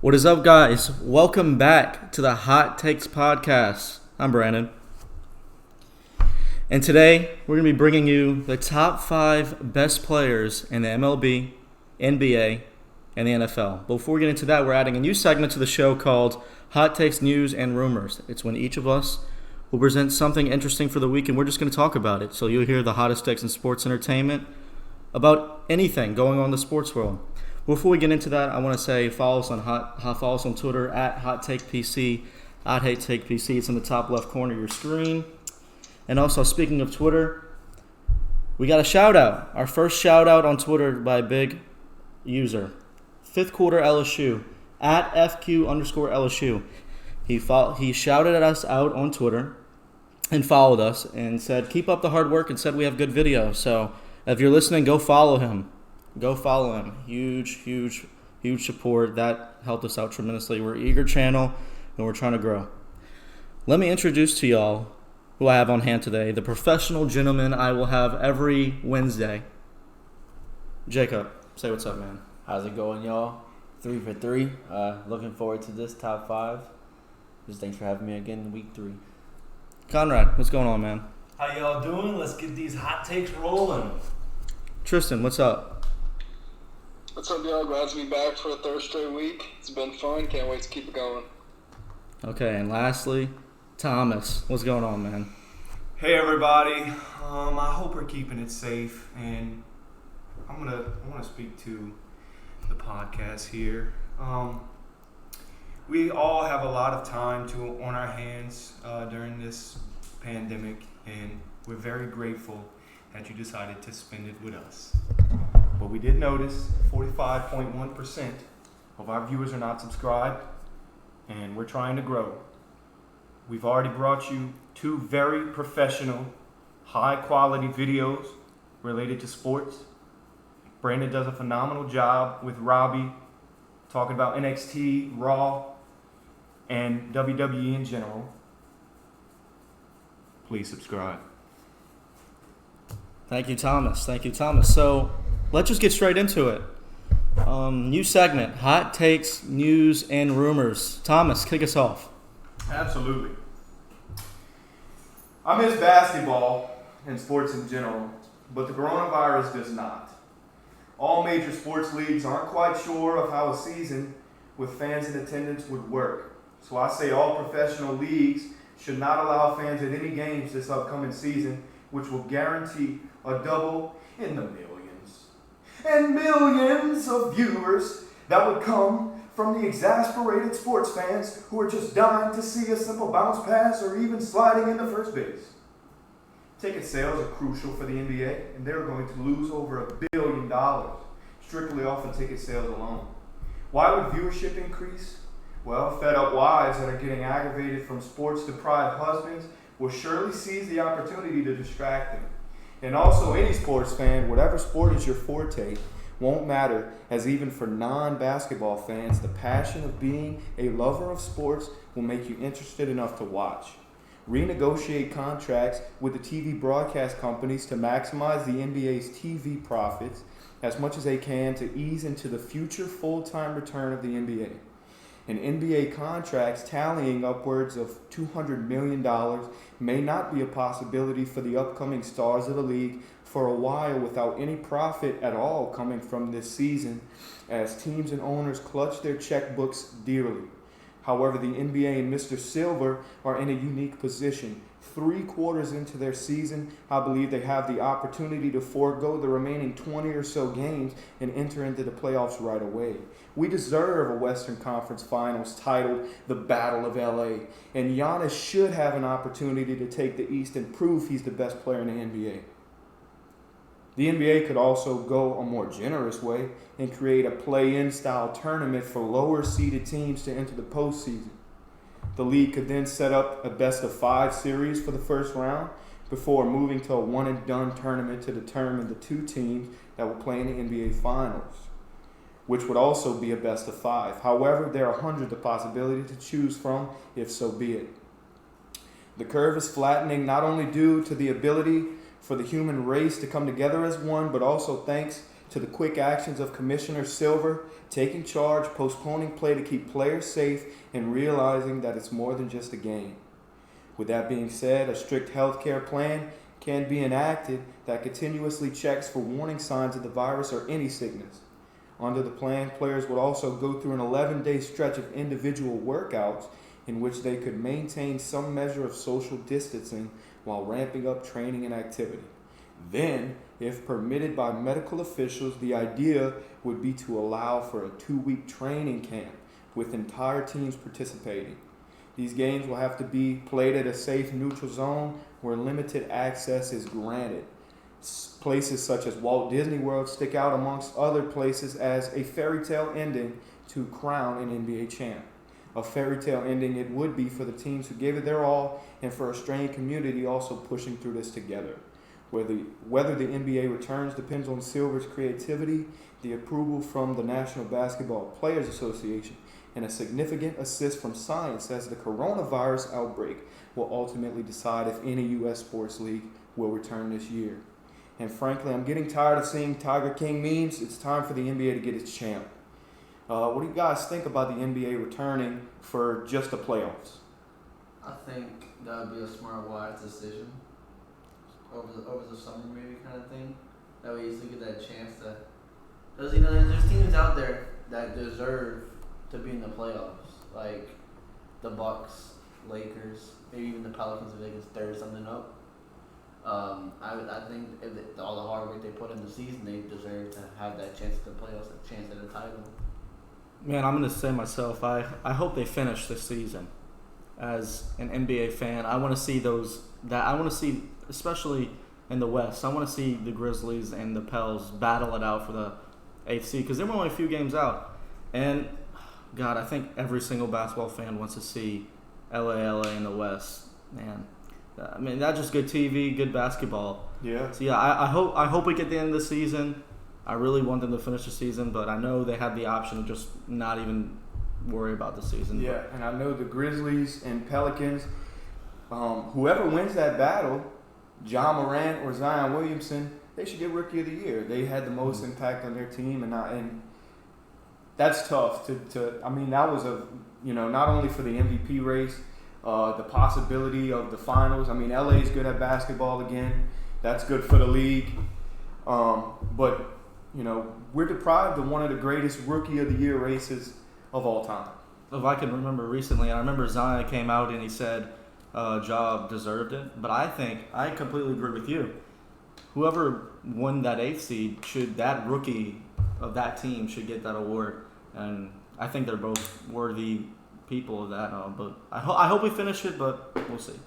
What is up, guys? Welcome back to the Hot Takes Podcast. I'm Brandon. And today, we're going to be bringing you the top 5 best players in the MLB, NBA, and the NFL. But before we get into that, we're adding a new segment to the show called Hot Takes News and Rumors. It's when each of us will present something interesting for the week, and we're just going to talk about it. So you'll hear the hottest takes in sports entertainment about anything going on in the sports world. Before we get into that, I want to say follow us on Twitter at HotTakePC, at HateTakePC. It's in the top left corner of your screen. And also, speaking of Twitter, we got a shout out. Our first shout out on Twitter by a big user, Fifth Quarter LSU at FQ_LSU. He shouted at us out on Twitter and followed us and said, "Keep up the hard work," and said we have good videos. So if you're listening, go follow him. Go follow him. Huge support. That helped us out tremendously. We're an eager channel, and we're trying to grow. Let me introduce to y'all who I have on hand today, the professional gentleman I will have every Wednesday. Jacob, say what's up, man. How's it going, y'all? 3 for 3. Looking forward to this top 5. Just thanks for having me again in week 3. Conrad, what's going on, man? How y'all doing? Let's get these hot takes rolling. Tristan, what's up? What's up, y'all? Glad to be back for a third straight week. It's been fun. Can't wait to keep it going. Okay, and lastly, Thomas, what's going on, man? Hey, everybody. I hope we're keeping it safe, and I want to speak to the podcast here. We all have a lot of time on our hands during this pandemic, and we're very grateful that you decided to spend it with us. But we did notice 45.1% of our viewers are not subscribed, and we're trying to grow. We've already brought you 2 very professional, high-quality videos related to sports. Brandon does a phenomenal job with Robbie talking about NXT, Raw, and WWE in general. Please subscribe. Thank you, Thomas. So let's just get straight into it. New segment, Hot Takes, News, and Rumors. Thomas, kick us off. Absolutely. I miss basketball and sports in general, but the coronavirus does not. All major sports leagues aren't quite sure of how a season with fans in attendance would work. So I say all professional leagues should not allow fans at any games this upcoming season, which will guarantee a double in the millions and millions of viewers that would come from the exasperated sports fans who are just dying to see a simple bounce pass or even sliding into first base. Ticket sales are crucial for the NBA, and they're going to lose over $1 billion strictly off of ticket sales alone. Why would viewership increase? Well, fed-up wives that are getting aggravated from sports-deprived husbands will surely seize the opportunity to distract them. And also, any sports fan, whatever sport is your forte, won't matter, as even for non-basketball fans, the passion of being a lover of sports will make you interested enough to watch. Renegotiate contracts with the TV broadcast companies to maximize the NBA's TV profits as much as they can to ease into the future full-time return of the NBA. And NBA contracts tallying upwards of $200 million may not be a possibility for the upcoming stars of the league for a while without any profit at all coming from this season, as teams and owners clutch their checkbooks dearly. However, the NBA and Mr. Silver are in a unique position. 3 quarters into their season, I believe they have the opportunity to forego the remaining 20 or so games and enter into the playoffs right away. We deserve a Western Conference Finals titled the Battle of LA, and Giannis should have an opportunity to take the East and prove he's the best player in the NBA. The NBA could also go a more generous way and create a play-in style tournament for lower seeded teams to enter the postseason. The league could then set up a best-of-5 series for the first round before moving to a one-and-done tournament to determine the 2 teams that will play in the NBA Finals, which would also be a best-of-5. However, there are hundreds of possibilities to choose from, if so be it. The curve is flattening not only due to the ability for the human race to come together as one, but also thanks to the quick actions of Commissioner Silver, taking charge, postponing play to keep players safe, and realizing that it's more than just a game. With that being said, a strict healthcare plan can be enacted that continuously checks for warning signs of the virus or any sickness. Under the plan, players would also go through an 11-day stretch of individual workouts in which they could maintain some measure of social distancing while ramping up training and activity. Then, if permitted by medical officials, the idea would be to allow for a 2-week training camp with entire teams participating. These games will have to be played at a safe, neutral zone where limited access is granted. Places such as Walt Disney World stick out amongst other places as a fairy tale ending to crown an NBA champ. A fairy tale ending it would be for the teams who gave it their all and for a strained community also pushing through this together. Whether the NBA returns depends on Silver's creativity, the approval from the National Basketball Players Association, and a significant assist from science as the coronavirus outbreak will ultimately decide if any U.S. sports league will return this year. And frankly, I'm getting tired of seeing Tiger King memes. It's time for the NBA to get its champ. What do you guys think about the NBA returning for just the playoffs? I think that would be a smart, wise decision over the summer maybe kind of thing. That way you still get that chance to, because there's teams out there that deserve to be in the playoffs, like the Bucks, Lakers, maybe even the Pelicans if they can stir something up. I think if all the hard work they put in the season, they deserve to have that chance at the playoffs, a chance at a title. Man, I'm going to say myself, I hope they finish this season. As an NBA fan, I want to see I want to see, especially in the West, I want to see the Grizzlies and the Pels battle it out for the 8th seed because they were only a few games out. And, God, I think every single basketball fan wants to see LA in the West. Man, I mean, that's just good TV, good basketball. Yeah. So, yeah, I hope we get the end of the season. I really want them to finish the season, but I know they have the option of just not even worry about the season. Yeah, and I know the Grizzlies and Pelicans, whoever wins that battle, John Morant or Zion Williamson, they should get Rookie of the Year. They had the most impact on their team, and that's tough. That was not only for the MVP race, the possibility of the finals. I mean, LA is good at basketball again. That's good for the league. But we're deprived of one of the greatest Rookie of the Year races of all time. If I can remember recently, I remember Zion came out and he said Ja deserved it. But I completely agree with you. Whoever won that 8th seed, that rookie of that team should get that award. And I think they're both worthy people of that. But I hope we finish it, but we'll see.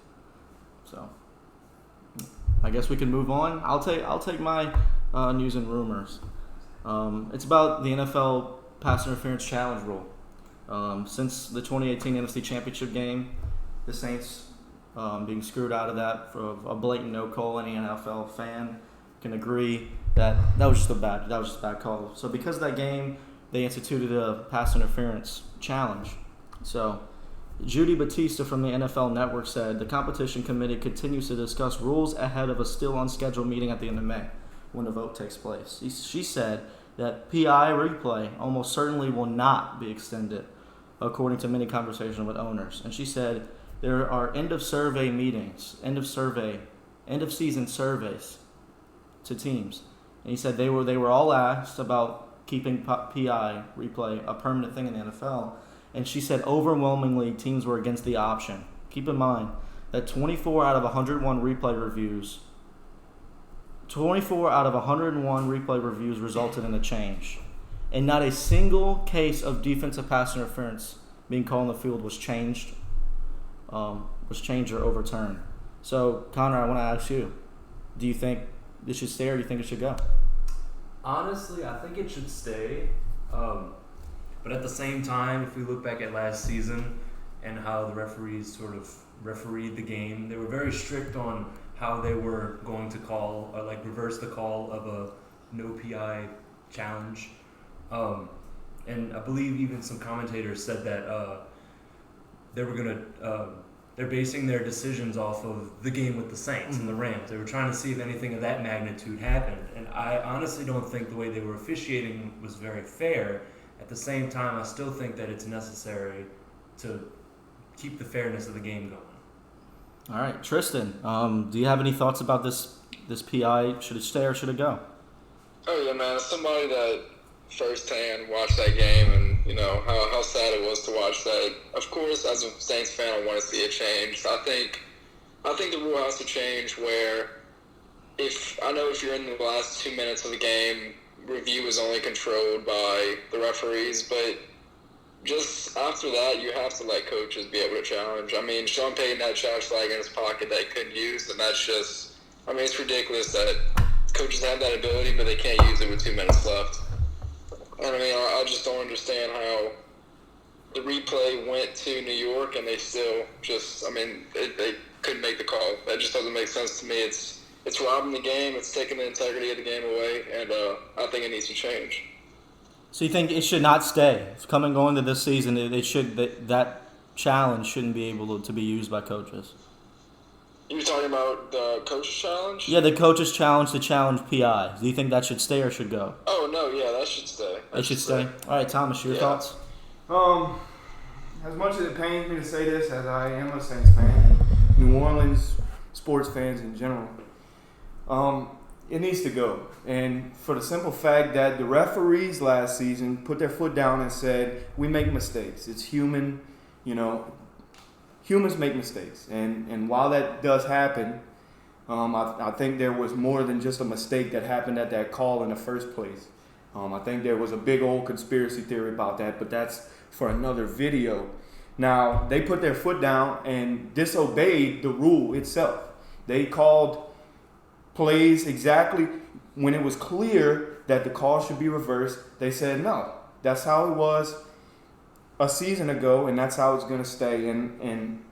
So I guess we can move on. I'll take my news and rumors. It's about the NFL pass interference challenge rule. Since the 2018 NFC Championship game, the Saints being screwed out of that for a blatant no call. Any NFL fan can agree that was just a bad call. So because of that game, they instituted a pass interference challenge. So Judy Batista from the NFL Network said the competition committee continues to discuss rules ahead of a still unscheduled meeting at the end of May when the vote takes place. She said that PI replay almost certainly will not be extended, according to many conversations with owners. And she said there are end of season surveys to teams. And he said they were all asked about keeping PI replay a permanent thing in the NFL. And she said overwhelmingly teams were against the option. Keep in mind that 24 out of 101 replay reviews resulted in a change. And not a single case of defensive pass interference being called on the field was changed or overturned. So, Connor, I want to ask you, do you think this should stay or do you think it should go? Honestly, I think it should stay. But at the same time, if we look back at last season and how the referees sort of refereed the game, they were very strict on how they were going to call or reverse the call of a no PI challenge. And I believe even some commentators said that they were going to they're basing their decisions off of the game with the Saints and the Rams. They were trying to see if anything of that magnitude happened. And I honestly don't think the way they were officiating was very fair. At the same time, I still think that it's necessary to keep the fairness of the game going. All right, Tristan, do you have any thoughts about this PI? Should it stay or should it go? Oh yeah, man. As somebody that firsthand watched that game, and you know how sad it was to watch that. Of course, as a Saints fan, I want to see a change. I think the rule has to change where if you're in the last 2 minutes of the game, review is only controlled by the referees, but just after that, you have to let coaches be able to challenge. I mean, Sean Payton had a challenge flag in his pocket that he couldn't use, and that's just, it's ridiculous that coaches have that ability, but they can't use it with 2 minutes left. And I just don't understand how the replay went to New York and they still they couldn't make the call. That just doesn't make sense to me. It's robbing the game. It's taking the integrity of the game away, and I think it needs to change. So you think it should not stay? It's going to this season. That challenge shouldn't be able to be used by coaches. You're talking about the coach's challenge? Yeah, the coach's challenge to challenge PI. Do you think that should stay or should go? Oh no, yeah, that should stay. It should stay. All right, Thomas, your thoughts? As much as it pains me to say this, as I am a Saints fan, New Orleans sports fans in general, it needs to go. And for the simple fact that the referees last season put their foot down and said, we make mistakes. It's human, humans make mistakes. And while that does happen, I think there was more than just a mistake that happened at that call in the first place. I think there was a big old conspiracy theory about that, but that's for another video. Now, they put their foot down and disobeyed the rule itself. They called plays exactly when it was clear that the call should be reversed. They said, no, that's how it was a season ago, and that's how it's going to stay. And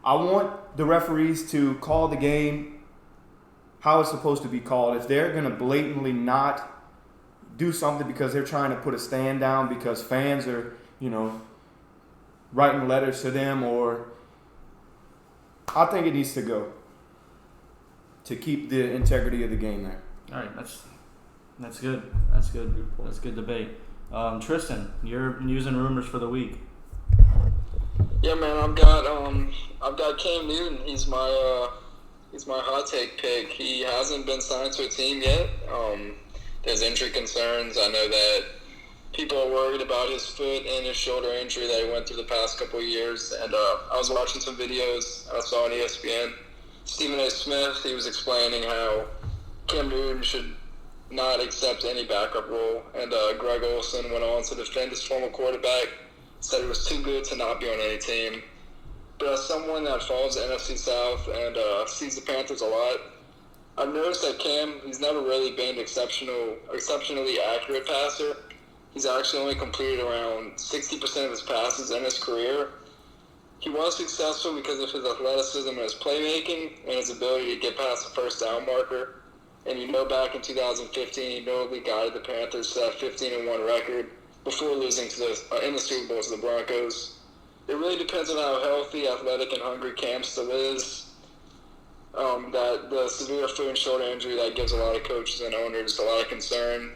I want the referees to call the game how it's supposed to be called. If they're going to blatantly not do something because they're trying to put a stand down because fans are, writing letters to them, or I think it needs to go to keep the integrity of the game there. All right, that's good. That's good. That's good debate. Tristan, your news and rumors for the week. Yeah, man, I've got Cam Newton. He's my hot take pick. He hasn't been signed to a team yet. There's injury concerns. I know that people are worried about his foot and his shoulder injury that he went through the past couple of years. And I was watching some videos I saw on ESPN. Stephen A. Smith, he was explaining how Cam Newton should not accept any backup role. And Greg Olson went on to defend his former quarterback, said it was too good to not be on any team. But as someone that follows the NFC South and sees the Panthers a lot, I've noticed that Cam, he's never really been an exceptionally accurate passer. He's actually only completed around 60% of his passes in his career. He was successful because of his athleticism and his playmaking and his ability to get past the first down marker. And back in 2015, he notably guided the Panthers to that 15-1 record before losing in the Super Bowl to the Broncos. It really depends on how healthy, athletic, and hungry Cam still is. That the severe foot and shoulder injury that gives a lot of coaches and owners a lot of concern.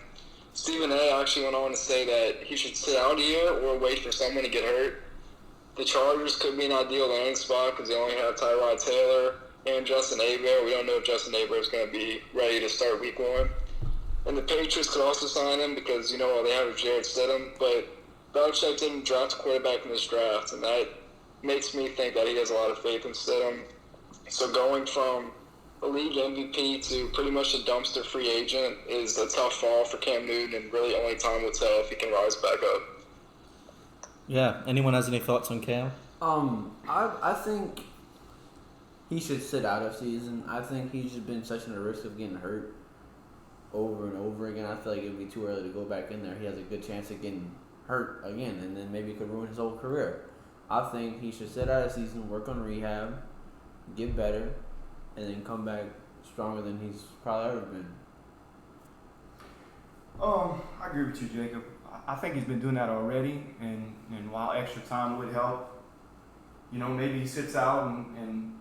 Stephen A. actually went on to say that he should sit out a year or wait for someone to get hurt. The Chargers could be an ideal landing spot because they only have Tyrod Taylor and Justin Herbert. We don't know if Justin Herbert is going to be ready to start week 1. And the Patriots could also sign him because, all they have is Jared Stidham. But Belichick didn't draft a quarterback in this draft, and that makes me think that he has a lot of faith in Stidham. So going from a league MVP to pretty much a dumpster free agent is a tough fall for Cam Newton, and really only time will tell if he can rise back up. Yeah. Anyone has any thoughts on Cam? I think he should sit out of season. I think he's just been such a risk of getting hurt over and over again. I feel like it would be too early to go back in there. He has a good chance of getting hurt again, and then maybe it could ruin his whole career. I think he should sit out of season, work on rehab, get better, and then come back stronger than he's probably ever been. I agree with you, Jacob. I think he's been doing that already, and while extra time would help, maybe he sits out and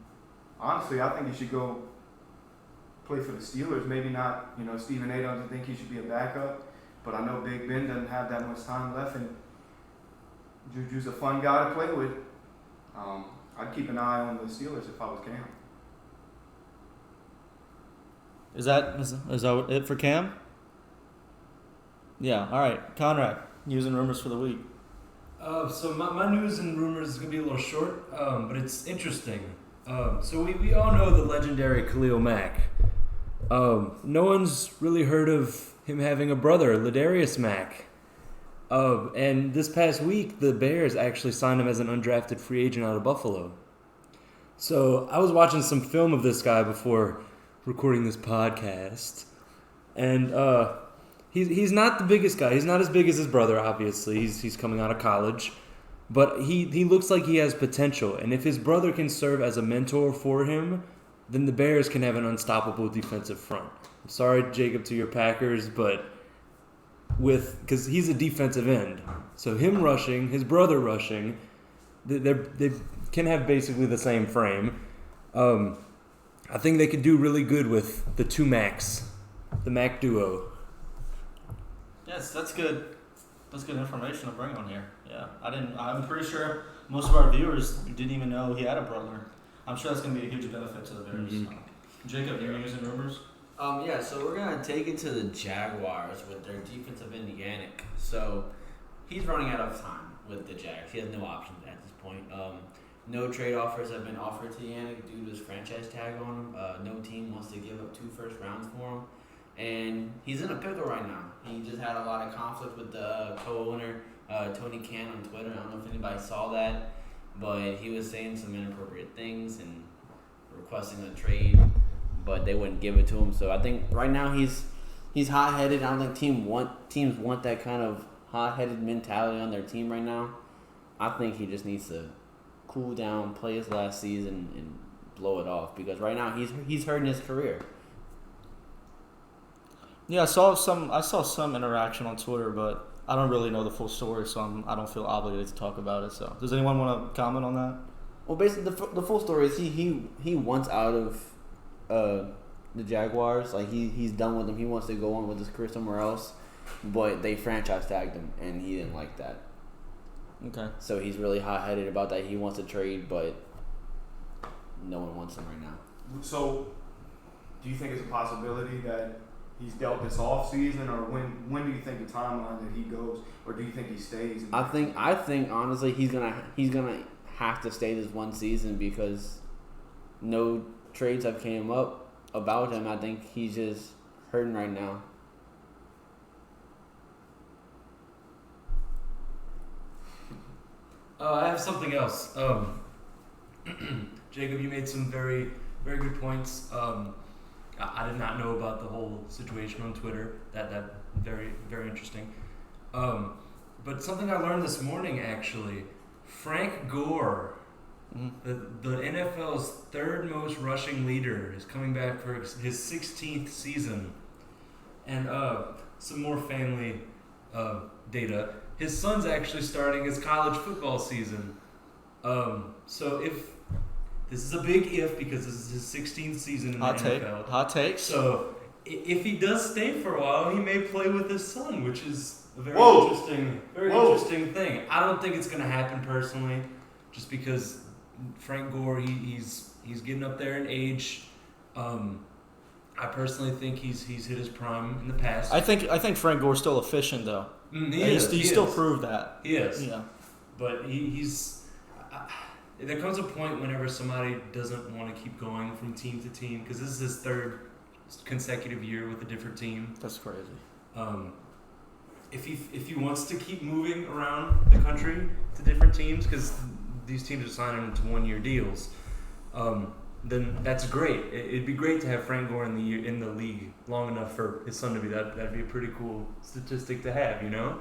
honestly, I think he should go play for the Steelers. Maybe not, Stephen A. doesn't think he should be a backup, but I know Big Ben doesn't have that much time left, and Juju's a fun guy to play with. I'd keep an eye on the Steelers if I was Cam. Is that it for Cam? Yeah. All right, Conrad. News and rumors for the week. So my news and rumors is gonna be a little short, but it's interesting. So we all know the legendary Khalil Mack. No one's really heard of him having a brother, Ladarius Mack. And this past week, the Bears actually signed him as an undrafted free agent out of Buffalo. So I was watching some film of this guy before recording this podcast, and he's not the biggest guy. He's not as big as his brother, obviously. He's coming out of college, but he looks like he has potential. And if his brother can serve as a mentor for him, then the Bears can have an unstoppable defensive front. I'm sorry, Jacob, to your Packers, but because he's a defensive end, so him rushing, his brother rushing, they can have basically the same frame. I think they could do really good with the two Macks, the Mac duo. Yes, that's good. That's good information to bring on here. Yeah, I'm pretty sure most of our viewers didn't even know he had a brother. I'm sure that's going to be a huge benefit to the Bears. Mm-hmm. Jacob, your news and rumors? So we're going to take it to the Jaguars with their defensive end, Yannick. So he's running out of time with the Jags. He has no options at this point. No trade offers have been offered to Yannick due to his franchise tag on him. No team wants to give up 2 first rounds for him. And he's in a pickle right now. He just had a lot of conflict with the co-owner, Tony Khan, on Twitter. I don't know if anybody saw that, but he was saying some inappropriate things and requesting a trade, but they wouldn't give it to him. So I think right now he's hot-headed. I don't think teams want that kind of hot-headed mentality on their team right now. I think he just needs to cool down, play his last season, and blow it off, because right now he's hurting his career. Yeah, I saw some interaction on Twitter, but I don't really know the full story, so I don't feel obligated to talk about it. So, does anyone want to comment on that? Well, basically, the full story is he wants out of the Jaguars. Like he's done with them. He wants to go on with his career somewhere else, but they franchise tagged him, and he didn't like that. Okay. So he's really hot-headed about that. He wants to trade, but no one wants him right now. So, do you think it's a possibility that he's dealt this off season, or when do you think the timeline that he goes, or do you think he stays? I think honestly he's gonna have to stay this one season, because no trades have came up about him. I think he's just hurting right now. I have something else. Jacob, you made some very, very good points. I did not know about the whole situation on Twitter. That very, very interesting. But something I learned this morning, actually, Frank Gore, the NFL's third most rushing leader, is coming back for his 16th season. And some more family data. His son's actually starting his college football season. So if this is a big if, because this is his 16th season in the NFL. Hot take. So if he does stay for a while, he may play with his son, which is a very interesting thing. I don't think it's going to happen personally, just because Frank Gore, he's getting up there in age. I personally think he's hit his prime in the past. I think Frank Gore's still efficient though. He still proved that. He is. Yeah. But he's. There comes a point whenever somebody doesn't want to keep going from team to team, because this is his third consecutive year with a different team. That's crazy. If he wants to keep moving around the country to different teams, because these teams are signing him to 1-year deals, then that's great. It'd be great to have Frank Gore in the league long enough for his son to be that. That'd be a pretty cool statistic to have, you know.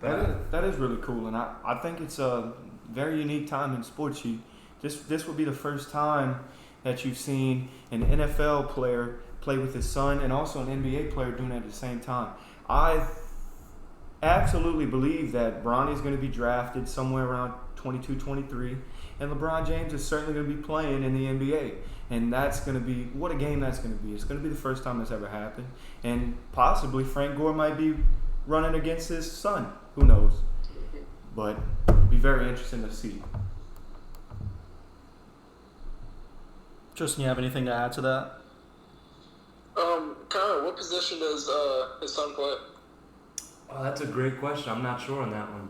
That is really cool, and I think it's a very unique time in sports. This will be the first time that you've seen an NFL player play with his son, and also an NBA player doing it at the same time. absolutely believe that Bronny's going to be drafted somewhere around 22, 23, and LeBron James is certainly going to be playing in the NBA. And that's going to be, what a game that's going to be. It's going to be the first time that's ever happened. And possibly Frank Gore might be running against his son. Who knows? But it'll be very interesting to see. Tristan, you have anything to add to that? Connor, what position does his son play? Oh, that's a great question. I'm not sure on that one.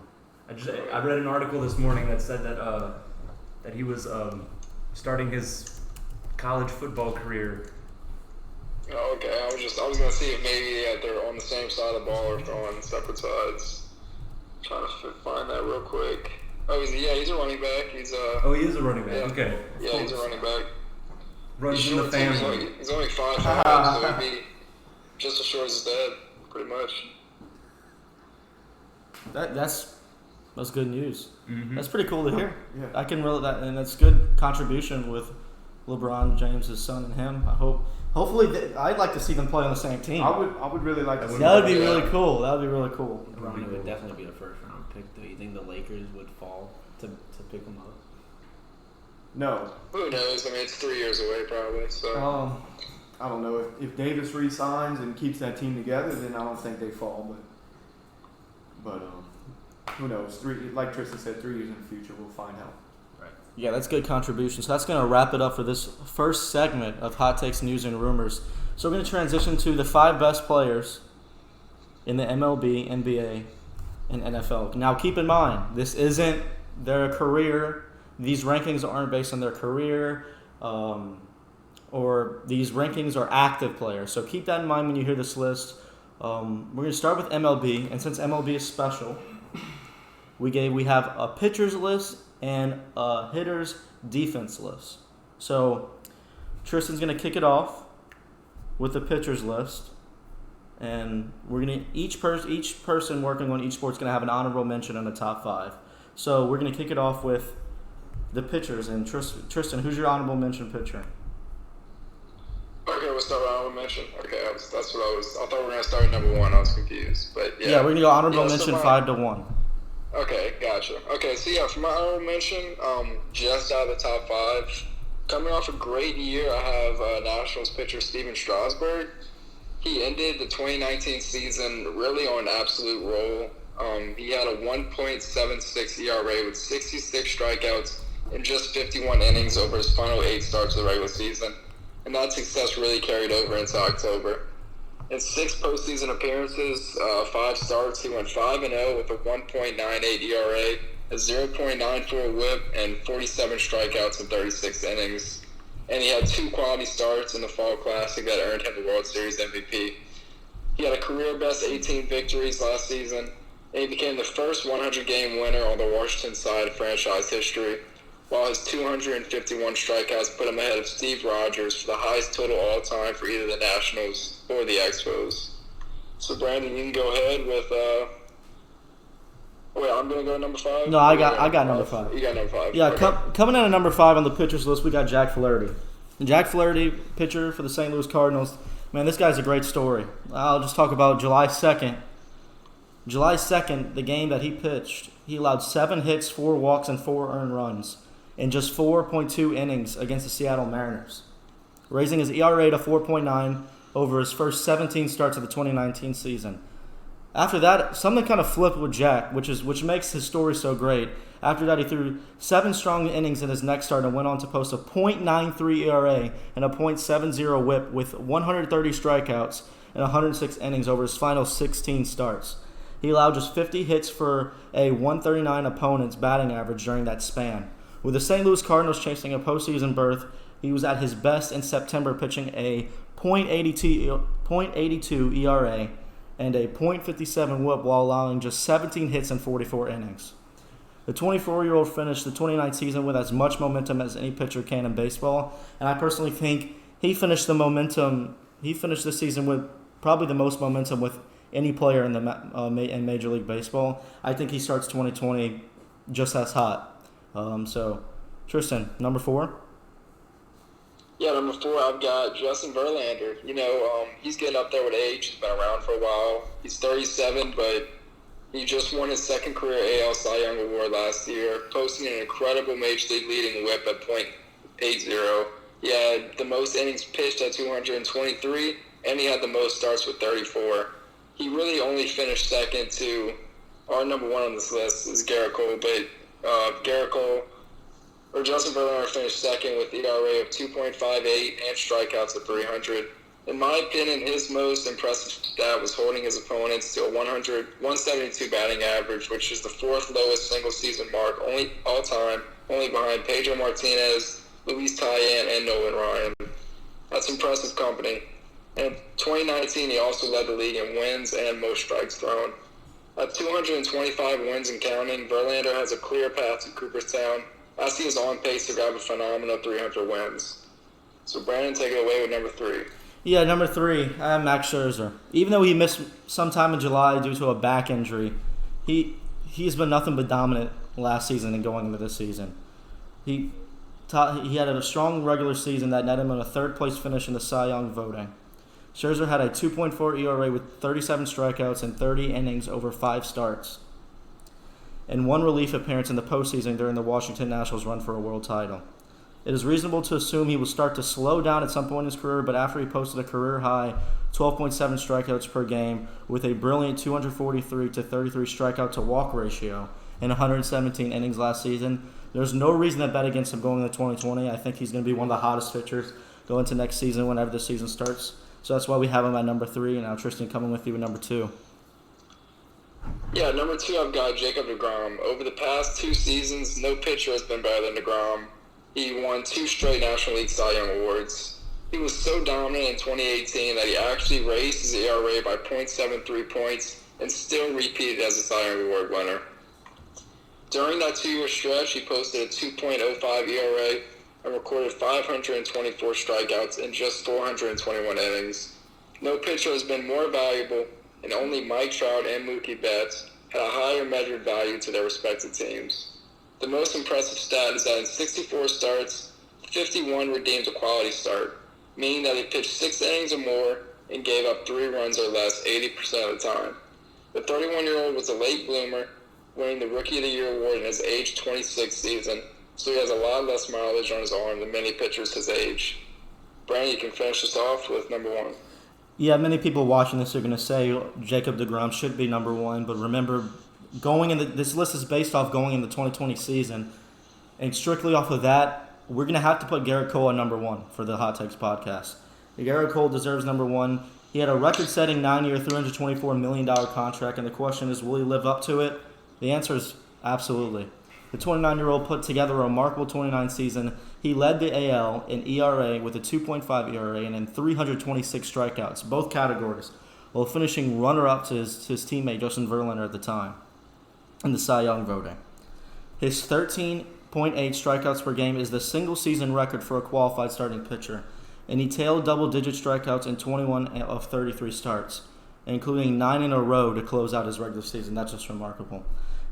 I read an article this morning that said that he was starting his college football career. Oh, okay. I was gonna see if maybe they're on the same side of the ball or if they're on separate sides. Trying to find that real quick. Oh, he's a running back. He is a running back. Yeah. Okay. Yeah, he's a running back. Runs in the family. He's only 5'5", so he'd be just as short as his dad, pretty much. That's good news. Mm-hmm. That's pretty cool to hear. Yeah. I can relate that, and that's good contribution with LeBron James' son and him. Hopefully, I'd like to see them play on the same team. I would really like to see That would be really cool. That would be really cool. Bronny would definitely be a first round pick. Do you think the Lakers would fall to pick him up? No. Who knows? I mean, it's 3 years away probably. So I don't know. If Davis re-signs and keeps that team together, then I don't think they fall. But who knows? Like Tristan said, 3 years in the future, we'll find out. Yeah, that's good contribution. So that's going to wrap it up for this first segment of Hot Takes, News, and Rumors. So we're going to transition to the 5 best players in the MLB, NBA, and NFL. Now, keep in mind, this isn't their career. These rankings aren't based on their career, or these rankings are active players. So keep that in mind when you hear this list. We're going to start with MLB, and since MLB is special, we have a pitchers list and a hitters defense list. So Tristan's going to kick it off with the pitchers list, and we're going to each person working on each sport's going to have an honorable mention in the top 5. So we're going to kick it off with the pitchers, and Tristan, who's your honorable mention pitcher? Okay, we'll start with honorable mention. Okay, that's what I thought we were gonna start at number 1. I was confused, but yeah. Yeah, we're gonna go honorable mention 5 to 1. Okay, gotcha. Okay, so yeah, for my honorable mention, just out of the top 5, coming off a great year, I have Nationals pitcher Steven Strasburg. He ended the 2019 season really on an absolute roll. He had a 1.76 ERA with 66 strikeouts in just 51 innings over his final 8 starts of the regular season. And that success really carried over into October. In 6 postseason appearances, 5 starts, he went 5-0 with a 1.98 ERA, a 0.94 WHIP, and 47 strikeouts in 36 innings. And he had 2 quality starts in the Fall Classic that earned him the World Series MVP. He had a career-best 18 victories last season, and he became the first 100-game winner on the Washington side of franchise history, while his 251 strikeouts put him ahead of Steve Rogers for the highest total all-time for either the Nationals or the Expos. So, Brandon, you can go ahead with wait, I'm going to go number 5? No, I got number 5. You got number 5. Yeah, okay. Coming in at number 5 on the pitchers list, we got Jack Flaherty. And Jack Flaherty, pitcher for the St. Louis Cardinals. Man, this guy's a great story. I'll just talk about July 2nd. July 2nd, the game that he pitched, he allowed 7 hits, 4 walks, and 4 earned runs in just 4.2 innings against the Seattle Mariners, raising his ERA to 4.9 over his first 17 starts of the 2019 season. After that, something kind of flipped with Jack, which makes his story so great. After that, he threw 7 strong innings in his next start and went on to post a .93 ERA and a .70 WHIP with 130 strikeouts and 106 innings over his final 16 starts. He allowed just 50 hits for a 139 opponent's batting average during that span. With the St. Louis Cardinals chasing a postseason berth, he was at his best in September, pitching a .82 ERA and a .57 WHIP while allowing just 17 hits in 44 innings. The 24-year-old finished the 2019 season with as much momentum as any pitcher can in baseball, and I personally think he finished this season with probably the most momentum with any player in in Major League Baseball. I think he starts 2020 just as hot. So, Tristan, number 4? Yeah, number 4, I've got Justin Verlander. He's getting up there with age. He's been around for a while. He's 37, but He just won his second career AL Cy Young Award last year, posting an incredible Major League leading whip at .80. He had the most innings pitched at 223, and he had the most starts with 34. He really only finished second to our number one on this list is Garrett Cole, but Justin Verlander finished second with ERA of 2.58 and strikeouts of 300. In my opinion, his most impressive stat was holding his opponents to a 172 batting average, which is the fourth lowest single-season mark all time, only behind Pedro Martinez, Luis Tyan, and Nolan Ryan. That's impressive company. And in 2019, he also led the league in wins and most strikes thrown. At 225 wins and counting, Verlander has a clear path to Cooperstown, as he is on pace to grab a phenomenal 300 wins. So Brandon, take it away with number 3. Yeah, number 3, I have Max Scherzer. Even though he missed some time in July due to a back injury, he's been nothing but dominant last season and going into this season. He had a strong regular season that netted him a third-place finish in the Cy Young voting. Scherzer had a 2.4 ERA with 37 strikeouts and 30 innings over 5 starts, and one relief appearance in the postseason during the Washington Nationals' run for a world title. It is reasonable to assume he will start to slow down at some point in his career, but after he posted a career-high 12.7 strikeouts per game with a brilliant 243 to 33 strikeout-to-walk ratio in 117 innings last season, there's no reason to bet against him going into 2020. I think he's going to be one of the hottest pitchers going into next season whenever the season starts. So that's why we have him at number 3, and now Tristan coming with you at number 2. Yeah, number 2, I've got Jacob deGrom. Over the past 2 seasons, no pitcher has been better than deGrom. He won 2 straight National League Cy Young Awards. He was so dominant in 2018 that he actually raised his ERA by .73 points and still repeated as a Cy Young Award winner. During that 2-year stretch, he posted a 2.05 ERA and recorded 524 strikeouts in just 421 innings. No pitcher has been more valuable, and only Mike Trout and Mookie Betts had a higher measured value to their respective teams. The most impressive stat is that in 64 starts, 51 redeemed a quality start, meaning that he pitched 6 innings or more and gave up 3 runs or less 80% of the time. The 31-year-old was a late bloomer, winning the Rookie of the Year award in his age 26 season, so he has a lot less mileage on his arm than many pitchers his age. Brandon, you can finish us off with number 1. Yeah, many people watching this are going to say Jacob deGrom should be number 1, but remember, this list is based off going in the 2020 season, and strictly off of that, we're going to have to put Garrett Cole at number 1 for the Hot Takes podcast. Garrett Cole deserves number 1. He had a record-setting 9-year, $324 million contract, and the question is, will he live up to it? The answer is absolutely. The 29-year-old put together a remarkable 29 season. He led the AL in ERA with a 2.5 ERA and in 326 strikeouts, both categories, while finishing runner-up to his teammate Justin Verlander at the time in the Cy Young voting. His 13.8 strikeouts per game is the single-season record for a qualified starting pitcher, and he tailed double-digit strikeouts in 21 of 33 starts, including 9 in a row to close out his regular season. That's just remarkable.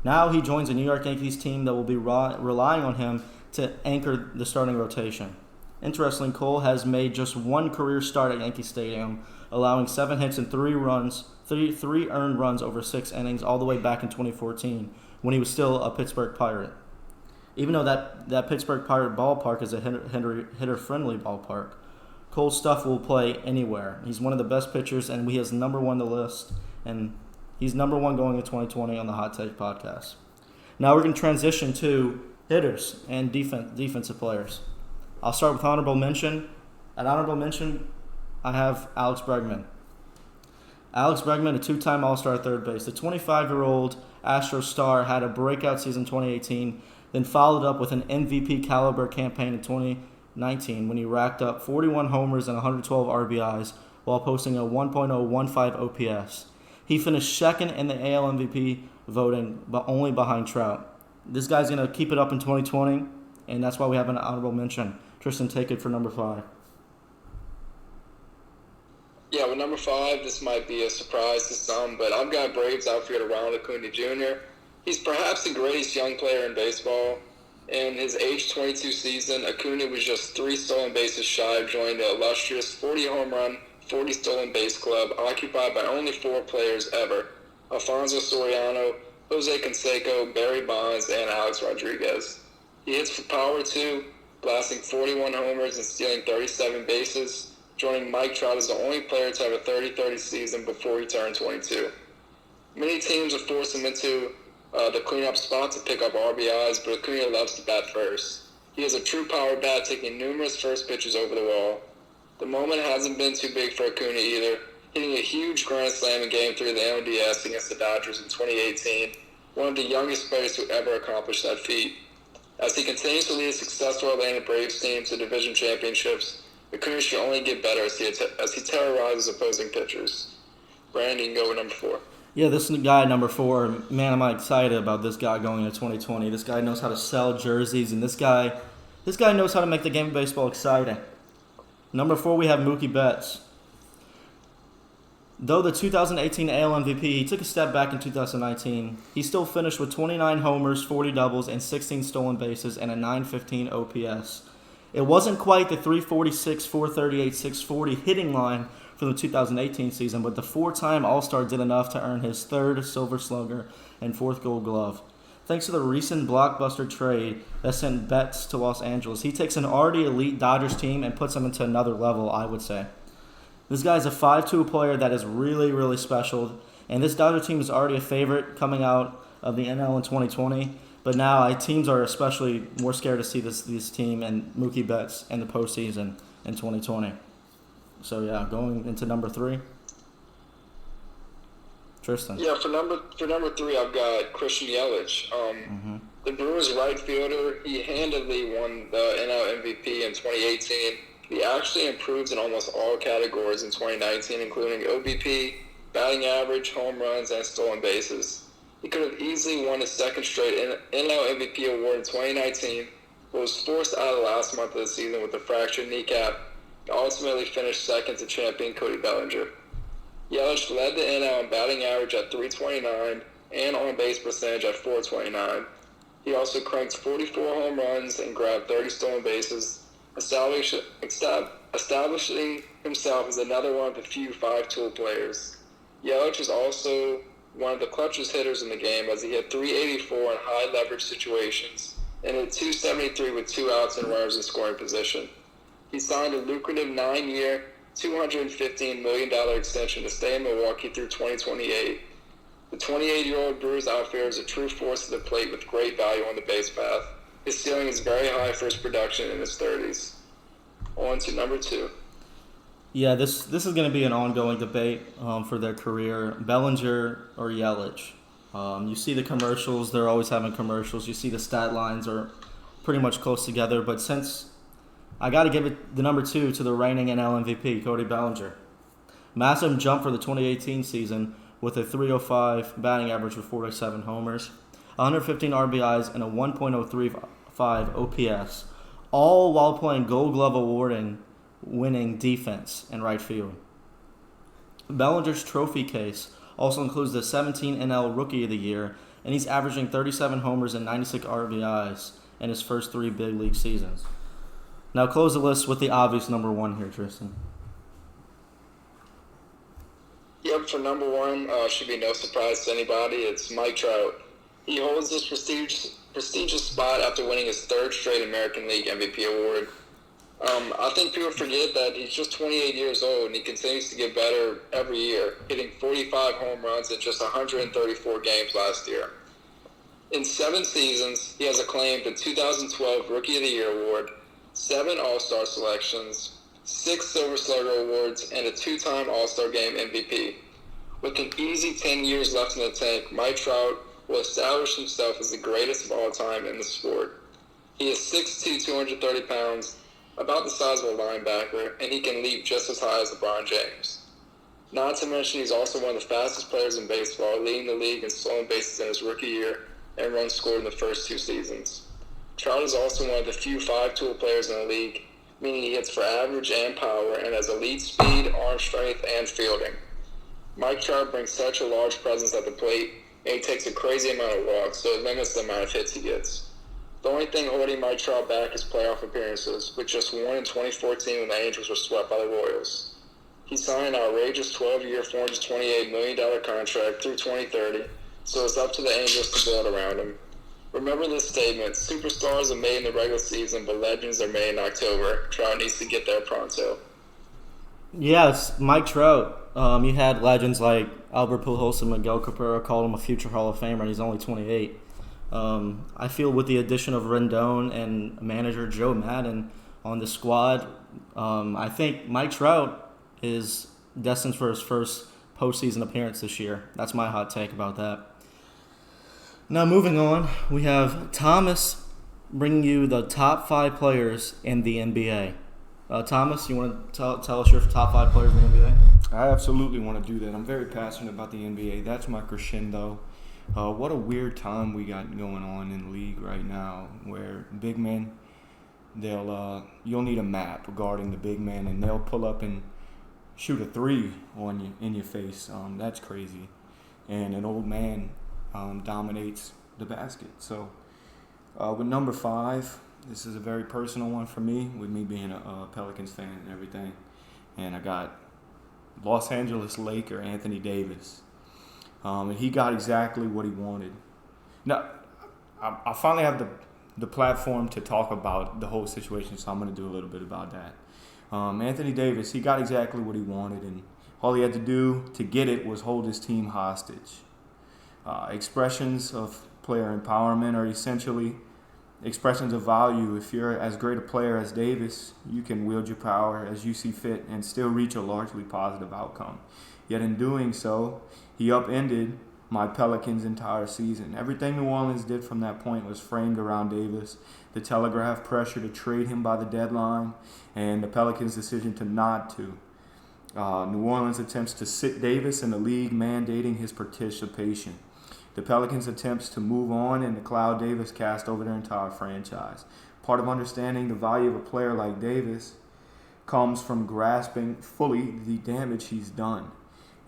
Now he joins a New York Yankees team that will be relying on him to anchor the starting rotation. Interestingly, Cole has made just 1 career start at Yankee Stadium, allowing 7 hits and 3 earned runs over 6 innings all the way back in 2014 when he was still a Pittsburgh Pirate. Even though that Pittsburgh Pirate ballpark is a hitter-friendly ballpark, Cole's stuff will play anywhere. He's one of the best pitchers, and he has number 1 on the list, and he's number 1 going into 2020 on the Hot Take podcast. Now we're going to transition to hitters and defensive players. I'll start with honorable mention. At honorable mention, I have Alex Bregman. Alex Bregman, a 2-time All-Star at third base. The 25-year-old Astros star had a breakout season in 2018, then followed up with an MVP caliber campaign in 2019 when he racked up 41 homers and 112 RBIs while posting a 1.015 OPS. He finished second in the AL MVP voting, but only behind Trout. This guy's going to keep it up in 2020, and that's why we have an honorable mention. Tristan, take it for number 5. Yeah, with number 5, this might be a surprise to some, but I've got Braves outfielder Ronald Acuna Jr. He's perhaps the greatest young player in baseball. In his age 22 season, Acuna was just 3 stolen bases shy of joining the illustrious 40 home run, 40 stolen base club, occupied by only 4 players ever. Alfonso Soriano, Jose Canseco, Barry Bonds, and Alex Rodriguez. He hits for power too, blasting 41 homers and stealing 37 bases, joining Mike Trout as the only player to have a 30-30 season before he turned 22. Many teams have forced him into the cleanup spot to pick up RBIs, but Acuna loves to bat first. He has a true power bat, taking numerous first pitches over the wall. The moment hasn't been too big for Acuna either, hitting a huge grand slam in Game 3 of the NLDS against the Dodgers in 2018, one of the youngest players to ever accomplish that feat. As he continues to lead a successful Atlanta Braves team to division championships, Acuna should only get better as he terrorizes opposing pitchers. Brandon, you can go with number 4. Yeah, this guy, number 4, man, I'm excited about this guy going into 2020. This guy knows how to sell jerseys, and this guy knows how to make the game of baseball exciting. Number 4, we have Mookie Betts. Though the 2018 AL MVP, he took a step back in 2019. He still finished with 29 homers, 40 doubles, and 16 stolen bases, and a .915 OPS. It wasn't quite the .346, .438, .640 hitting line from the 2018 season, but the 4-time All-Star did enough to earn his 3rd Silver Slugger and 4th Gold Glove. Thanks to the recent blockbuster trade that sent Betts to Los Angeles, he takes an already elite Dodgers team and puts them into another level, I would say. This guy's a 5'2" player that is really, really special, and this Dodger team is already a favorite coming out of the NL in 2020, but now teams are especially more scared to see this team and Mookie Betts in the postseason in 2020. So, yeah, going into number 3. Tristan. Yeah, for number 3, I've got Christian Yelich. The Brewers' right fielder, he handily won the NL MVP in 2018. He actually improved in almost all categories in 2019, including OBP, batting average, home runs, and stolen bases. He could have easily won his 2nd straight NL MVP award in 2019, but was forced out of the last month of the season with a fractured kneecap, and ultimately finished 2nd to champion Cody Bellinger. Yelich led the NL in batting average at .329 and on-base percentage at .429. He also cranked 44 home runs and grabbed 30 stolen bases, establishing himself as another one of the few 5-tool players. Yelich is also one of the clutchest hitters in the game, as he hit .384 in high-leverage situations and hit .273 with 2 outs and runners in scoring position. He signed a lucrative 9-year, $215 million extension to stay in Milwaukee through 2028. The 28-year-old Brewers outfielder is a true force to the plate with great value on the base path. His ceiling is very high for his production in his 30s. On to number 2. Yeah, this is going to be an ongoing debate for their career. Bellinger or Yelich. You see the commercials. They're always having commercials. You see the stat lines are pretty much close together. But since I got to give it the number 2 to the reigning NL MVP, Cody Bellinger. Massive jump for the 2018 season with a .305 batting average with 47 homers, 115 RBIs, and a 1.035 OPS, all while playing Gold Glove award-winning defense in right field. Bellinger's trophy case also includes the 17 NL Rookie of the Year, and he's averaging 37 homers and 96 RBIs in his first 3 big league seasons. Now close the list with the obvious number 1 here, Tristan. Yep, for number 1, should be no surprise to anybody. It's Mike Trout. He holds this prestigious spot after winning his 3rd straight American League MVP award. I think people forget that he's just 28 years old and he continues to get better every year, hitting 45 home runs in just 134 games last year. In 7 seasons, he has acclaimed the 2012 Rookie of the Year award, 7 All-Star selections, 6 Silver Slugger awards, and a 2-time All-Star Game MVP. With an easy 10 years left in the tank, Mike Trout will establish himself as the greatest of all time in the sport. He is 6'2", 230 pounds, about the size of a linebacker, and he can leap just as high as LeBron James. Not to mention, he's also one of the fastest players in baseball, leading the league in stolen bases in his rookie year and runs scored in the first 2 seasons. Trout is also one of the few 5-tool players in the league, meaning he hits for average and power and has elite speed, arm strength, and fielding. Mike Trout brings such a large presence at the plate, and he takes a crazy amount of walks, so it limits the amount of hits he gets. The only thing holding Mike Trout back is playoff appearances, with just 1 in 2014 when the Angels were swept by the Royals. He signed an outrageous 12-year, $428 million contract through 2030, so it's up to the Angels to build around him. Remember this statement: superstars are made in the regular season, but legends are made in October. Trout needs to get there pronto. Yeah, it's Mike Trout. You had legends like Albert Pujols and Miguel Cabrera called him a future Hall of Famer, and he's only 28. I feel with the addition of Rendon and manager Joe Madden on the squad, I think Mike Trout is destined for his first postseason appearance this year. That's my hot take about that. Now moving on, we have Thomas bringing you the top 5 players in the NBA. Thomas, you want to tell us your top 5 players in the NBA? I absolutely want to do that. I'm very passionate about the NBA. That's my crescendo. What a weird time we got going on in the league right now, where big men, you'll need a map guarding the big men, and they'll pull up and shoot a 3 on you in your face. That's crazy, and an old man dominates the basket. So with number 5, this is a very personal one for me, with me being a Pelicans fan and everything, and I got Los Angeles Laker Anthony Davis. And he got exactly what he wanted. Now, I finally have the platform to talk about the whole situation, so I'm going to do a little bit about that. Anthony Davis, he got exactly what he wanted, and all he had to do to get it was hold his team hostage. Expressions of player empowerment are essentially expressions of value. If you're as great a player as Davis, you can wield your power as you see fit and still reach a largely positive outcome. Yet in doing so, he upended my Pelicans' entire season. Everything New Orleans did from that point was framed around Davis. The Telegraph pressure to trade him by the deadline, and the Pelicans' decision to not to. New Orleans' attempts to sit Davis in the league, mandating his participation. The Pelicans' attempts to move on, and the cloud Davis cast over their entire franchise. Part of understanding the value of a player like Davis comes from grasping fully the damage he's done.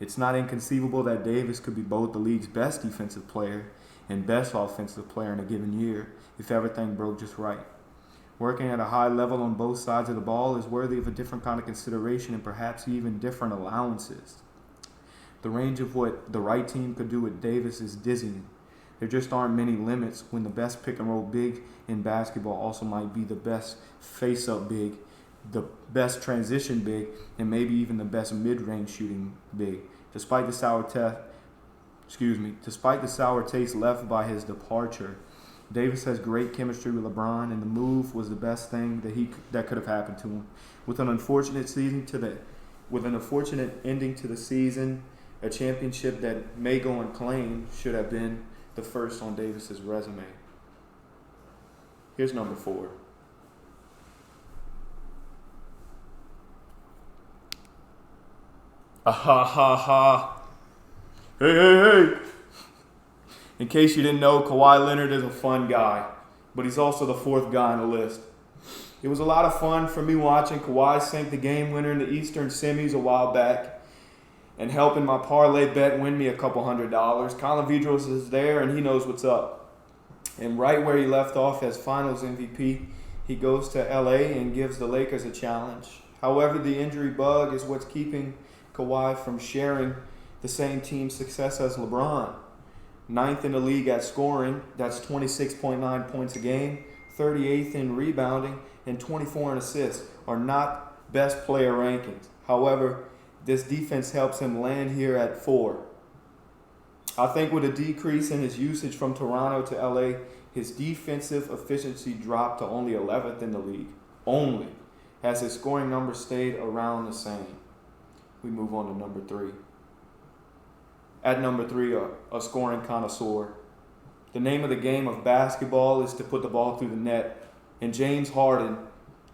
It's not inconceivable that Davis could be both the league's best defensive player and best offensive player in a given year if everything broke just right. Working at a high level on both sides of the ball is worthy of a different kind of consideration and perhaps even different allowances. The range of what the right team could do with Davis is dizzying. There just aren't many limits when the best pick-and-roll big in basketball also might be the best face-up big, the best transition big, and maybe even the best mid-range shooting big. Despite the sour taste left by his departure, Davis has great chemistry with LeBron, and the move was the best thing that could have happened to him. With an unfortunate ending to the season, a championship that may go unclaimed should have been the first on Davis's resume. Here's number 4. Hey. In case you didn't know, Kawhi Leonard is a fun guy, but he's also the 4th guy on the list. It was a lot of fun for me watching Kawhi sink the game winner in the Eastern semis a while back and helping my parlay bet win me a couple $100. Colin Vidros is there, and he knows what's up. And right where he left off as Finals MVP, he goes to LA and gives the Lakers a challenge. However, the injury bug is what's keeping Kawhi from sharing the same team success as LeBron. 9th in the league at scoring, that's 26.9 points a game, 38th in rebounding, and 24 in assists are not best player rankings. However, this defense helps him land here at 4. I think with a decrease in his usage from Toronto to LA, his defensive efficiency dropped to only 11th in the league. Only. Has his scoring numbers stayed around the same. We move on to number 3. At number 3, a scoring connoisseur. The name of the game of basketball is to put the ball through the net, and James Harden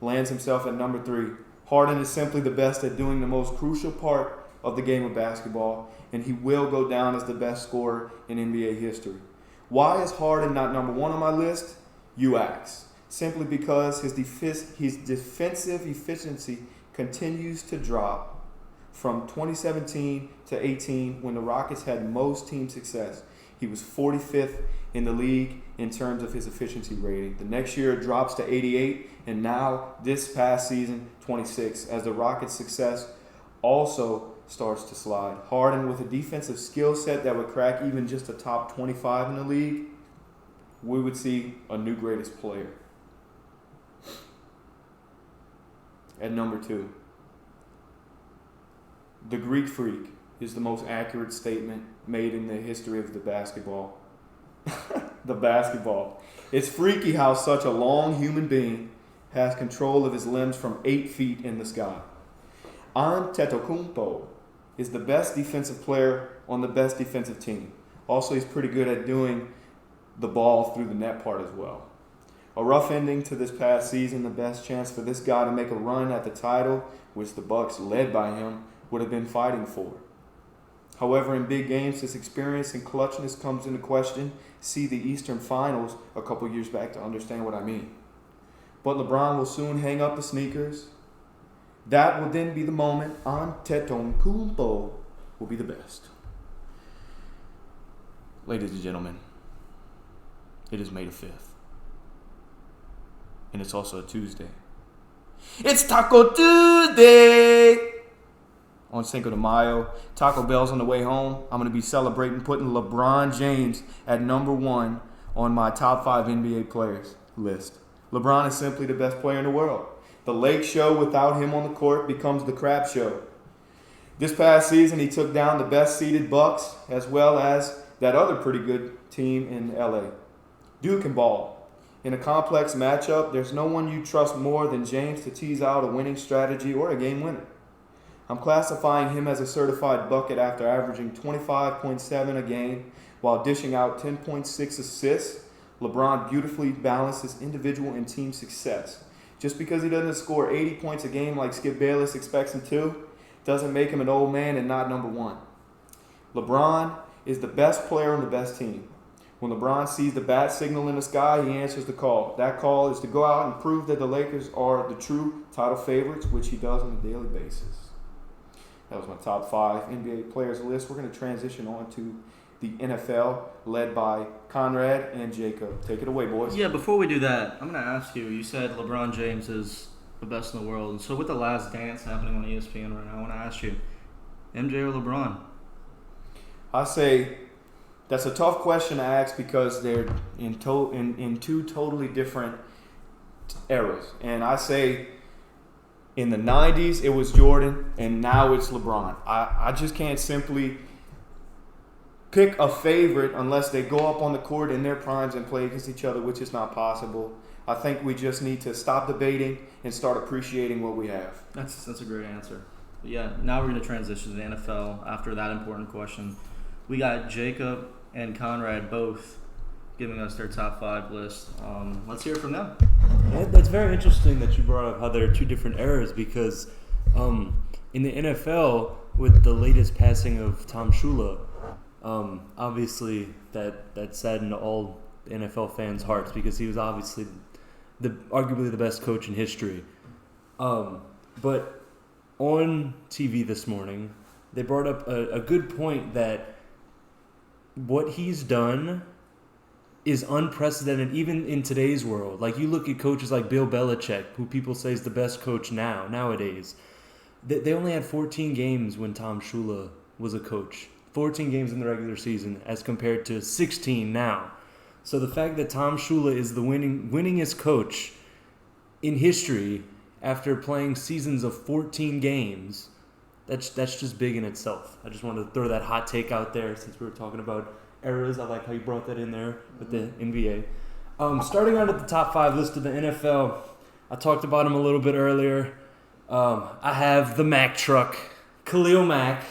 lands himself at number 3. Harden is simply the best at doing the most crucial part of the game of basketball, and he will go down as the best scorer in NBA history. Why is Harden not number 1 on my list? You ask. Simply because his defensive efficiency continues to drop from 2017 to 18 when the Rockets had most team success. He was 45th in the league in terms of his efficiency rating. The next year it drops to 88, and now this past season, 26, as the Rockets' success also starts to slide. Harden, with a defensive skill set that would crack even just a top 25 in the league, we would see a new greatest player. At number 2, the Greek Freak is the most accurate statement made in the history of the basketball. The basketball. It's freaky how such a long human being has control of his limbs from 8 feet in the sky. Antetokounmpo is the best defensive player on the best defensive team. Also, he's pretty good at doing the ball through the net part as well. A rough ending to this past season, the best chance for this guy to make a run at the title, which the Bucks, led by him, would have been fighting for. However, in big games, his experience and clutchness comes into question. See the Eastern Finals a couple years back to understand what I mean. But LeBron will soon hang up the sneakers. That will then be the moment Antetokounmpo will be the best. Ladies and gentlemen, it is May the 5th. And it's also a Tuesday. It's Taco Tuesday! On Cinco de Mayo, Taco Bell's on the way home. I'm going to be celebrating putting LeBron James at number 1 on my top 5 NBA players list. LeBron is simply the best player in the world. The Lake Show without him on the court becomes the Crap Show. This past season, he took down the best-seeded Bucks as well as that other pretty good team in LA. Duke can ball. In a complex matchup, there's no one you trust more than James to tease out a winning strategy or a game winner. I'm classifying him as a certified bucket after averaging 25.7 a game while dishing out 10.6 assists. LeBron beautifully balances individual and team success. Just because he doesn't score 80 points a game like Skip Bayless expects him to, doesn't make him an old man and not number 1. LeBron is the best player on the best team. When LeBron sees the bat signal in the sky, he answers the call. That call is to go out and prove that the Lakers are the true title favorites, which he does on a daily basis. That was my top 5 NBA players list. We're going to transition on to the NFL, led by Conrad and Jacob. Take it away, boys. Yeah, before we do that, I'm going to ask you. You said LeBron James is the best in the world. And so with The Last Dance happening on ESPN right now, I want to ask you, MJ or LeBron? I say that's a tough question to ask because they're in 2 totally different eras. And I say in the 90s, it was Jordan, and now it's LeBron. I just can't simply pick a favorite unless they go up on the court in their primes and play against each other, which is not possible. I think we just need to stop debating and start appreciating what we have. That's a great answer. But yeah, now we're going to transition to the NFL after that important question. We got Jacob and Conrad both giving us their top 5 list. Let's hear it from them. Yeah, that's very interesting that you brought up how there are 2 different eras because in the NFL, with the latest passing of Tom Shula, obviously that saddened all NFL fans' hearts because he was obviously arguably the best coach in history. But on TV this morning, they brought up a good point that what he's done is unprecedented even in today's world. Like you look at coaches like Bill Belichick, who people say is the best coach nowadays. They only had 14 games when Tom Shula was a coach. 14 games in the regular season as compared to 16 now. So the fact that Tom Shula is the winningest coach in history after playing seasons of 14 games, that's just big in itself. I just wanted to throw that hot take out there since we were talking about eras. I like how you brought that in there with the NBA. Starting out at the top 5 list of the NFL, I talked about him a little bit earlier. I have the Mack truck, Khalil Mack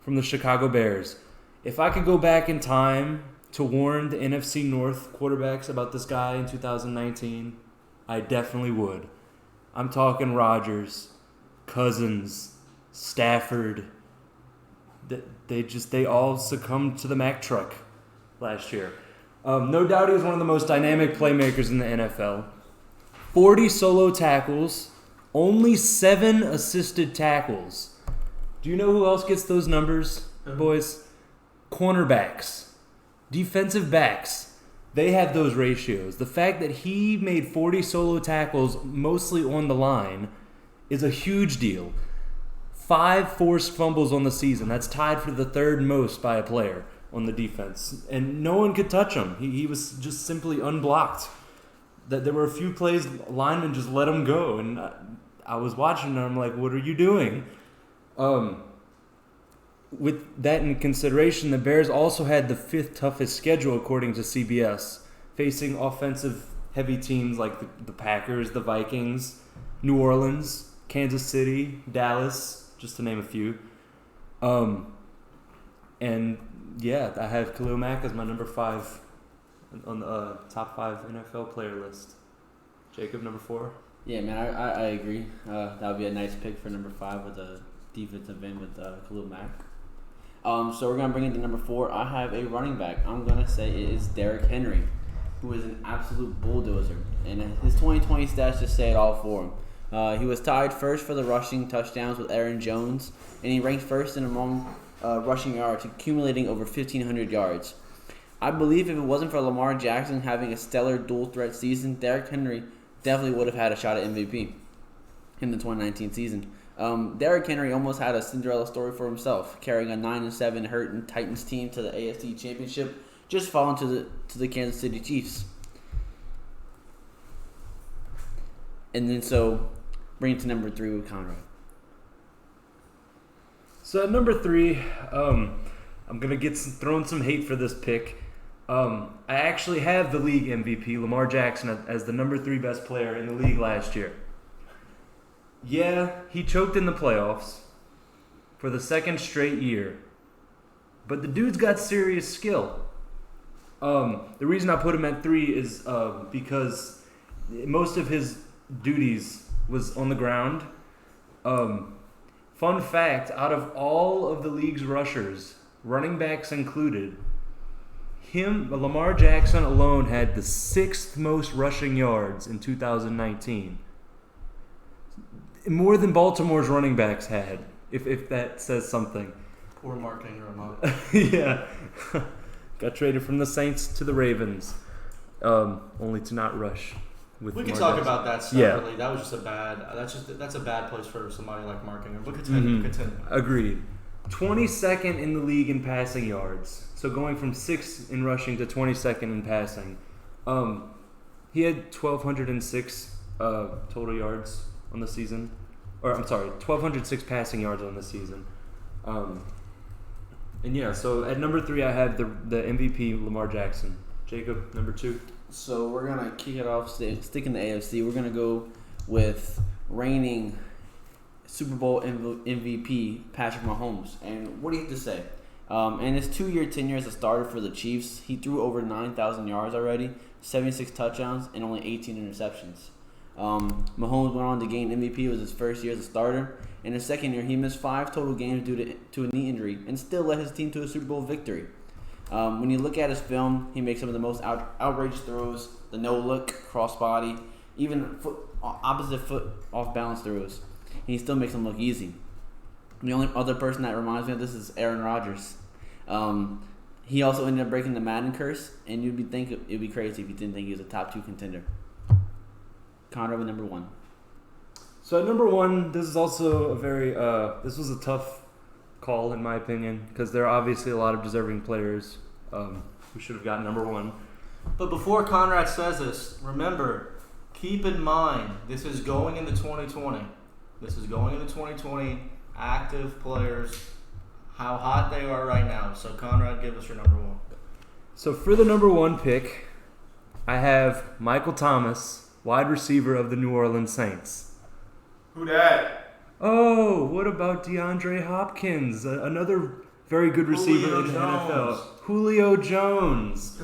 from the Chicago Bears. If I could go back in time to warn the NFC North quarterbacks about this guy in 2019, I definitely would. I'm talking Rodgers, Cousins, Stafford. They all succumbed to the Mack truck last year. No doubt he was one of the most dynamic playmakers in the NFL. 40 solo tackles, only 7 assisted tackles. Do you know who else gets those numbers, boys? Cornerbacks. Defensive backs. They have those ratios. The fact that he made 40 solo tackles, mostly on the line, is a huge deal. 5 forced fumbles on the season. That's tied for the third most by a player on the defense. And no one could touch him. He was just simply unblocked. That there were a few plays, linemen just let him go. And I was watching and I'm like, what are you doing? With that in consideration, the Bears also had the 5th toughest schedule according to CBS, facing offensive-heavy teams like the Packers, the Vikings, New Orleans, Kansas City, Dallas, just to name a few. And yeah, I have Khalil Mack as my number 5 on the top 5 NFL player list. Jacob, number 4? Yeah, man, I agree. That would be a nice pick for number 5 with a defensive end with Khalil Mack. So we're going to bring it to number 4. I have a running back. I'm going to say it is Derrick Henry, who is an absolute bulldozer. And his 2020 stats just say it all for him. He was tied first for the rushing touchdowns with Aaron Jones, and he ranked first in among rushing yards, accumulating over 1,500 yards. I believe if it wasn't for Lamar Jackson having a stellar dual-threat season, Derrick Henry definitely would have had a shot at MVP in the 2019 season. Derrick Henry almost had a Cinderella story for himself, carrying a 9-7 hurting Titans team to the AFC Championship, just falling to the Kansas City Chiefs. And then so, bring it to number 3 with Conrad. So at number 3, I'm gonna get thrown some hate for this pick. I actually have the league MVP, Lamar Jackson, as the number 3 best player in the league last year. Yeah, he choked in the playoffs for the 2nd straight year, but the dude's got serious skill. The reason I put him at 3 is because most of his duties was on the ground. Fun fact, out of all of the league's rushers, running backs included, Lamar Jackson alone had the 6th most rushing yards in 2019. More than Baltimore's running backs had, if that says something. Poor Mark Ingram, huh? Yeah. Got traded from the Saints to the Ravens, only to not rush. With We can Lamar talk Jackson. about that separately. Yeah. That was just a bad. That's a bad place for somebody like Mark Ingram. But continue. Agreed. 22nd in the league in passing yards. So going from 6th in rushing to 22nd in passing. He had 1,206 total yards on the season. Or, I'm sorry, 1,206 passing yards on the season. And yeah, so at number 3, I have the MVP, Lamar Jackson. Jacob, number 2. So we're going to kick it off, stick in the AFC. We're going to go with reigning Super Bowl MVP, Patrick Mahomes. And what do you have to say? In his 2-year tenure as a starter for the Chiefs, he threw over 9,000 yards already, 76 touchdowns, and only 18 interceptions. Mahomes went on to gain MVP. It was his first year as a starter. In his 2nd year, he missed 5 total games due to a knee injury and still led his team to a Super Bowl victory. When you look at his film, he makes some of the most outrageous throws, the no-look, crossbody, even opposite foot off-balance throws. And he still makes them look easy. The only other person that reminds me of this is Aaron Rodgers. He also ended up breaking the Madden curse, and you'd think it'd be crazy if you didn't think he was a top 2 contender. Conrad with number 1. So at number 1, this is also a very this was a tough call in my opinion because there are obviously a lot of deserving players who should have gotten number 1. But before Conrad says this, remember, keep in mind, this is going into 2020. This is going into 2020. Active players, how hot they are right now. So Conrad, give us your number 1. So for the number 1 pick, I have Michael Thomas, wide receiver of the New Orleans Saints. Who dat? Oh, what about DeAndre Hopkins, another very good receiver in the NFL? Julio Jones.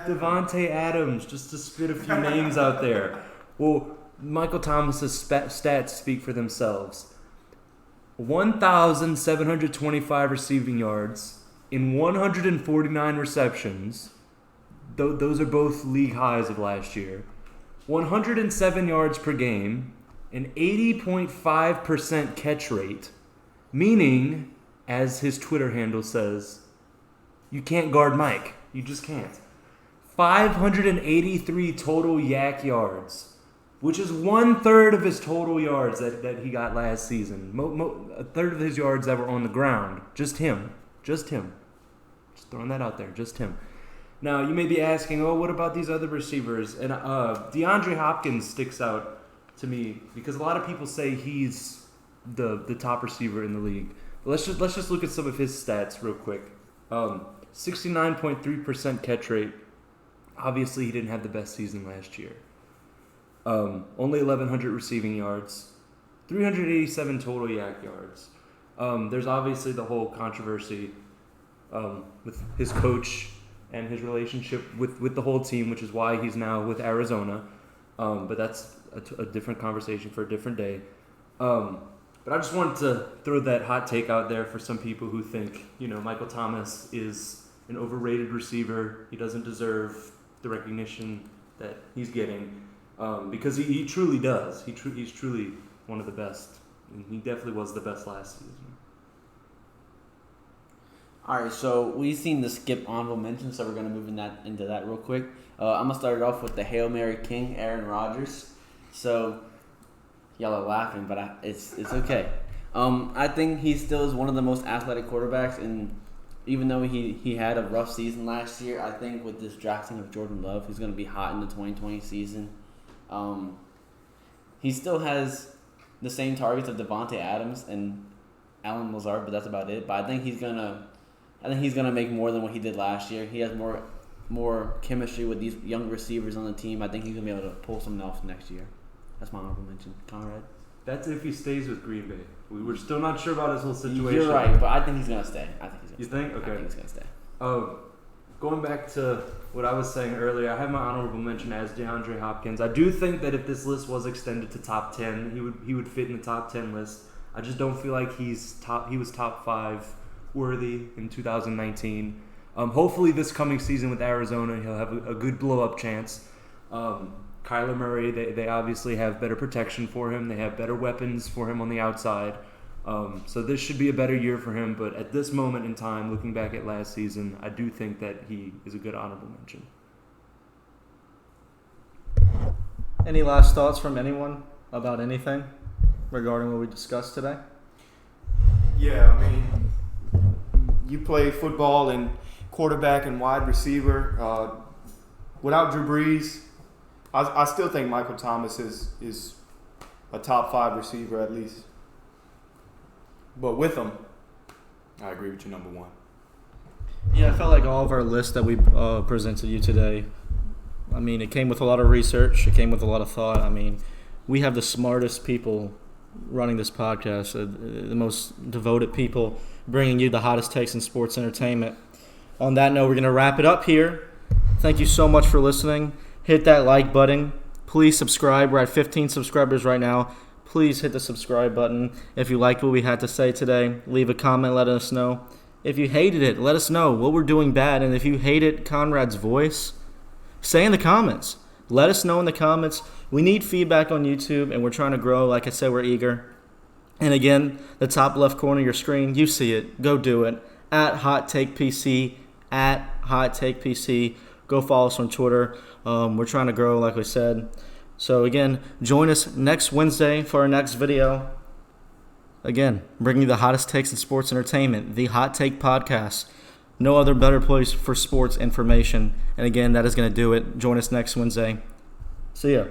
Devontae Adams, just to spit a few names out there. Well, Michael Thomas's stats speak for themselves. 1,725 receiving yards in 149 receptions. Those are both league highs of last year. 107 yards per game, an 80.5% catch rate, meaning, as his Twitter handle says, you can't guard Mike. You just can't. 583 total yak yards, which is 1/3 of his total yards that he got last season. A third of his yards that were on the ground. Just him. Just throwing that out there. Just him. Now, you may be asking, what about these other receivers? And DeAndre Hopkins sticks out to me because a lot of people say he's the top receiver in the league. But let's just look at some of his stats real quick. 69.3% catch rate. Obviously, he didn't have the best season last year. Only 1,100 receiving yards. 387 total yak yards. There's obviously the whole controversy with his coach and his relationship with the whole team, which is why he's now with Arizona. But that's a different conversation for a different day. But I just wanted to throw that hot take out there for some people who think, Michael Thomas is an overrated receiver. He doesn't deserve the recognition that he's getting because he truly does. He's truly one of the best. And he definitely was the best last season. All right, so we've seen the skip honorable mention, so we're going to move into that real quick. I'm going to start it off with the Hail Mary King, Aaron Rodgers. So, y'all are laughing, but it's okay. I think he still is one of the most athletic quarterbacks, and even though he had a rough season last year, I think with this drafting of Jordan Love, he's going to be hot in the 2020 season. He still has the same targets of Devontae Adams and Allen Lazard, but that's about it. But I think he's gonna make more than what he did last year. He has more chemistry with these young receivers on the team. I think he's gonna be able to pull something off next year. That's my honorable mention. Conrad? That's if he stays with Green Bay. We're still not sure about his whole situation. You're right, but I think he's gonna stay. You think? Okay. I think he's gonna stay. Going back to what I was saying earlier, I have my honorable mention as DeAndre Hopkins. I do think that if this list was extended to top 10, he would fit in the top 10 list. I just don't feel like he was top 5 worthy in 2019. Hopefully this coming season with Arizona, he'll have a good blow-up chance. Kyler Murray, they obviously have better protection for him. They have better weapons for him on the outside. So this should be a better year for him. But at this moment in time, looking back at last season, I do think that he is a good honorable mention. Any last thoughts from anyone about anything regarding what we discussed today? Yeah, I mean, you play football and quarterback and wide receiver. Without Drew Brees, I still think Michael Thomas is a top 5 receiver at least. But with him, I agree with you, number 1. Yeah, I felt like all of our lists that we presented you today, I mean, it came with a lot of research. It came with a lot of thought. I mean, we have the smartest people running this podcast, the most devoted people bringing you the hottest takes in sports entertainment. On that note, we're going to wrap it up here. Thank you so much for listening. Hit that like button. Please subscribe. We're at 15 subscribers right now. Please hit the subscribe button. If you liked what we had to say today, leave a comment, let us know. If you hated it, let us know what we're doing bad. And if you hated Conrad's voice, say in the comments. Let us know in the comments. We need feedback on YouTube, and we're trying to grow. Like I said, we're eager. And again, the top left corner of your screen, you see it. Go do it. At Hot Take PC. At Hot Take PC. Go follow us on Twitter. We're trying to grow, like we said. So again, join us next Wednesday for our next video. Again, bringing you the hottest takes in sports entertainment, the Hot Take Podcast. No other better place for sports information. And again, that is going to do it. Join us next Wednesday. See ya.